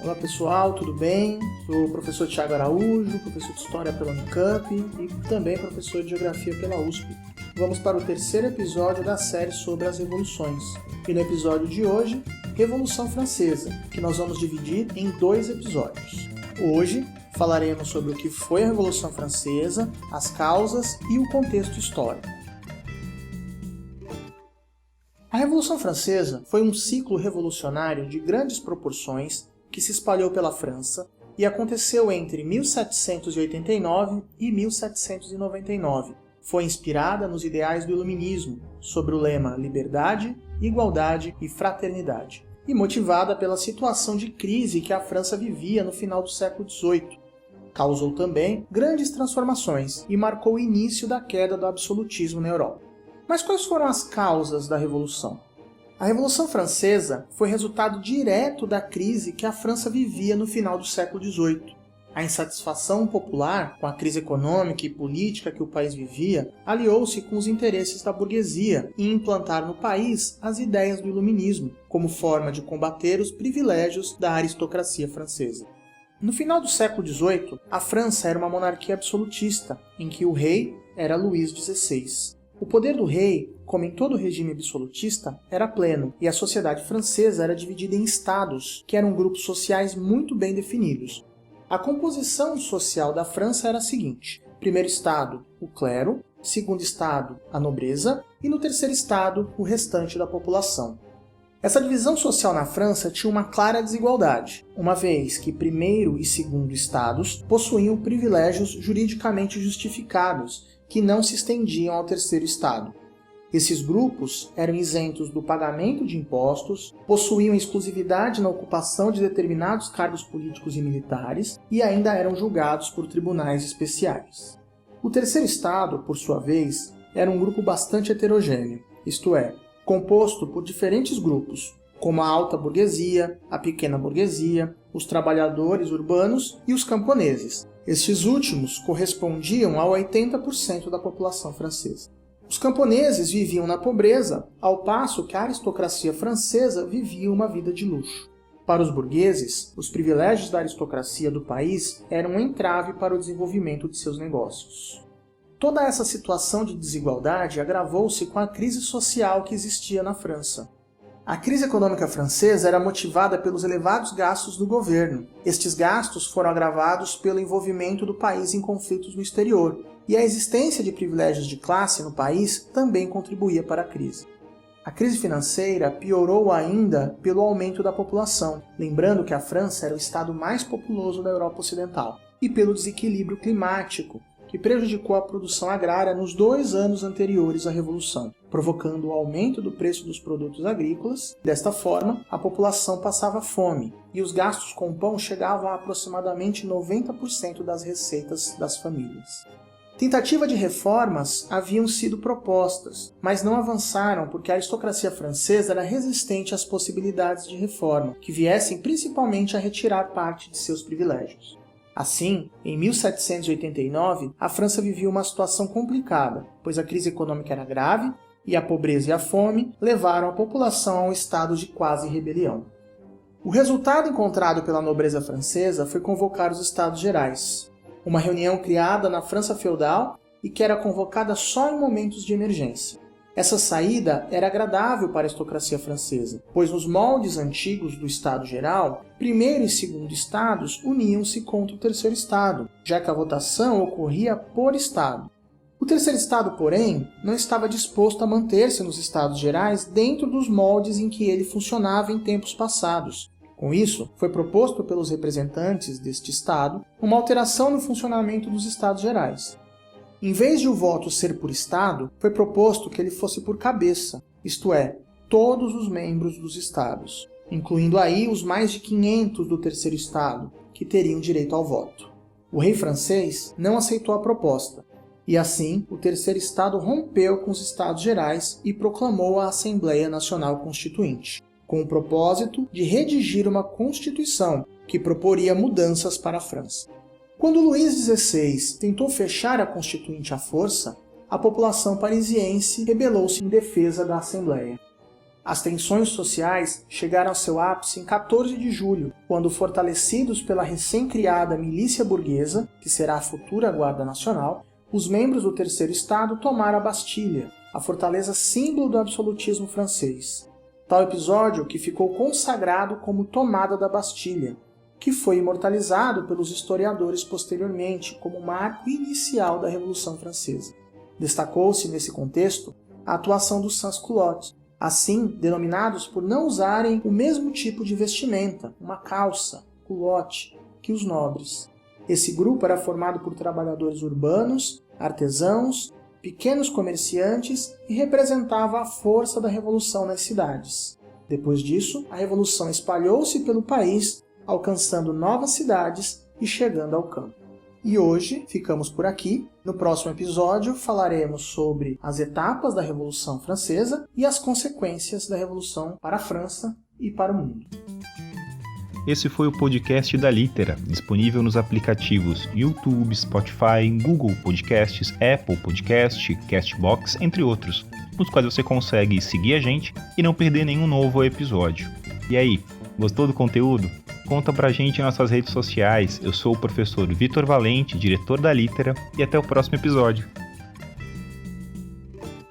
Olá pessoal, tudo bem? Sou o professor Thiago Araújo, professor de História pela Unicamp e também professor de Geografia pela USP. Vamos para o terceiro episódio da série sobre as revoluções. E no episódio de hoje, Revolução Francesa, que nós vamos dividir em 2 episódios. Hoje falaremos sobre o que foi a Revolução Francesa, as causas e o contexto histórico. A Revolução Francesa foi um ciclo revolucionário de grandes proporções que se espalhou pela França e aconteceu entre 1789 e 1799. Foi inspirada nos ideais do Iluminismo, sobre o lema Liberdade, Igualdade e Fraternidade, e motivada pela situação de crise que a França vivia no final do século XVIII. Causou também grandes transformações e marcou o início da queda do absolutismo na Europa. Mas quais foram as causas da Revolução? A Revolução Francesa foi resultado direto da crise que a França vivia no final do século XVIII. A insatisfação popular com a crise econômica e política que o país vivia aliou-se com os interesses da burguesia em implantar no país as ideias do Iluminismo, como forma de combater os privilégios da aristocracia francesa. No final do século XVIII, a França era uma monarquia absolutista, em que o rei era Luís XVI. O poder do rei, como em todo regime absolutista, era pleno, e a sociedade francesa era dividida em estados, que eram grupos sociais muito bem definidos. A composição social da França era a seguinte: primeiro estado, o clero; segundo estado, a nobreza; e no terceiro estado, o restante da população. Essa divisão social na França tinha uma clara desigualdade, uma vez que primeiro e segundo estados possuíam privilégios juridicamente justificados, que não se estendiam ao terceiro estado. Esses grupos eram isentos do pagamento de impostos, possuíam exclusividade na ocupação de determinados cargos políticos e militares e ainda eram julgados por tribunais especiais. O terceiro estado, por sua vez, era um grupo bastante heterogêneo, isto é, composto por diferentes grupos, como a alta burguesia, a pequena burguesia, os trabalhadores urbanos e os camponeses. Estes últimos correspondiam a 80% da população francesa. Os camponeses viviam na pobreza, ao passo que a aristocracia francesa vivia uma vida de luxo. Para os burgueses, os privilégios da aristocracia do país eram um entrave para o desenvolvimento de seus negócios. Toda essa situação de desigualdade agravou-se com a crise social que existia na França. A crise econômica francesa era motivada pelos elevados gastos do governo. Estes gastos foram agravados pelo envolvimento do país em conflitos no exterior, e a existência de privilégios de classe no país também contribuía para a crise. A crise financeira piorou ainda pelo aumento da população, lembrando que a França era o estado mais populoso da Europa Ocidental, e pelo desequilíbrio climático, que prejudicou a produção agrária nos 2 anos anteriores à Revolução, provocando o aumento do preço dos produtos agrícolas. Desta forma, a população passava fome, e os gastos com pão chegavam a aproximadamente 90% das receitas das famílias. Tentativas de reformas haviam sido propostas, mas não avançaram porque a aristocracia francesa era resistente às possibilidades de reforma, que viessem principalmente a retirar parte de seus privilégios. Assim, em 1789, a França vivia uma situação complicada, pois a crise econômica era grave e a pobreza e a fome levaram a população a um estado de quase rebelião. O resultado encontrado pela nobreza francesa foi convocar os Estados Gerais, uma reunião criada na França feudal e que era convocada só em momentos de emergência. Essa saída era agradável para a aristocracia francesa, pois nos moldes antigos do Estado Geral, primeiro e segundo estados uniam-se contra o terceiro estado, já que a votação ocorria por estado. O terceiro estado, porém, não estava disposto a manter-se nos Estados Gerais dentro dos moldes em que ele funcionava em tempos passados. Com isso, foi proposto pelos representantes deste estado uma alteração no funcionamento dos Estados Gerais. Em vez de o voto ser por estado, foi proposto que ele fosse por cabeça, isto é, todos os membros dos estados, incluindo aí os mais de 500 do terceiro estado, que teriam direito ao voto. O rei francês não aceitou a proposta, e assim o terceiro estado rompeu com os Estados Gerais e proclamou a Assembleia Nacional Constituinte, com o propósito de redigir uma constituição que proporia mudanças para a França. Quando Luís XVI tentou fechar a Constituinte à força, a população parisiense rebelou-se em defesa da Assembleia. As tensões sociais chegaram ao seu ápice em 14 de julho, quando, fortalecidos pela recém-criada milícia burguesa, que será a futura Guarda Nacional, os membros do Terceiro Estado tomaram a Bastilha, a fortaleza símbolo do absolutismo francês. Tal episódio que ficou consagrado como Tomada da Bastilha, que foi imortalizado pelos historiadores posteriormente como marco inicial da Revolução Francesa. Destacou-se nesse contexto a atuação dos sans-culottes, assim denominados por não usarem o mesmo tipo de vestimenta, uma calça, culotte, que os nobres. Esse grupo era formado por trabalhadores urbanos, artesãos, pequenos comerciantes e representava a força da revolução nas cidades. Depois disso, a revolução espalhou-se pelo país, alcançando novas cidades e chegando ao campo. E hoje ficamos por aqui. No próximo episódio falaremos sobre as etapas da Revolução Francesa e as consequências da Revolução para a França e para o mundo. Esse foi o podcast da Litera, disponível nos aplicativos YouTube, Spotify, Google Podcasts, Apple Podcast, Castbox, entre outros, nos quais você consegue seguir a gente e não perder nenhum novo episódio. E aí, gostou do conteúdo? Conta pra gente em nossas redes sociais. Eu sou o professor Vitor Valente, diretor da Litera, e até o próximo episódio.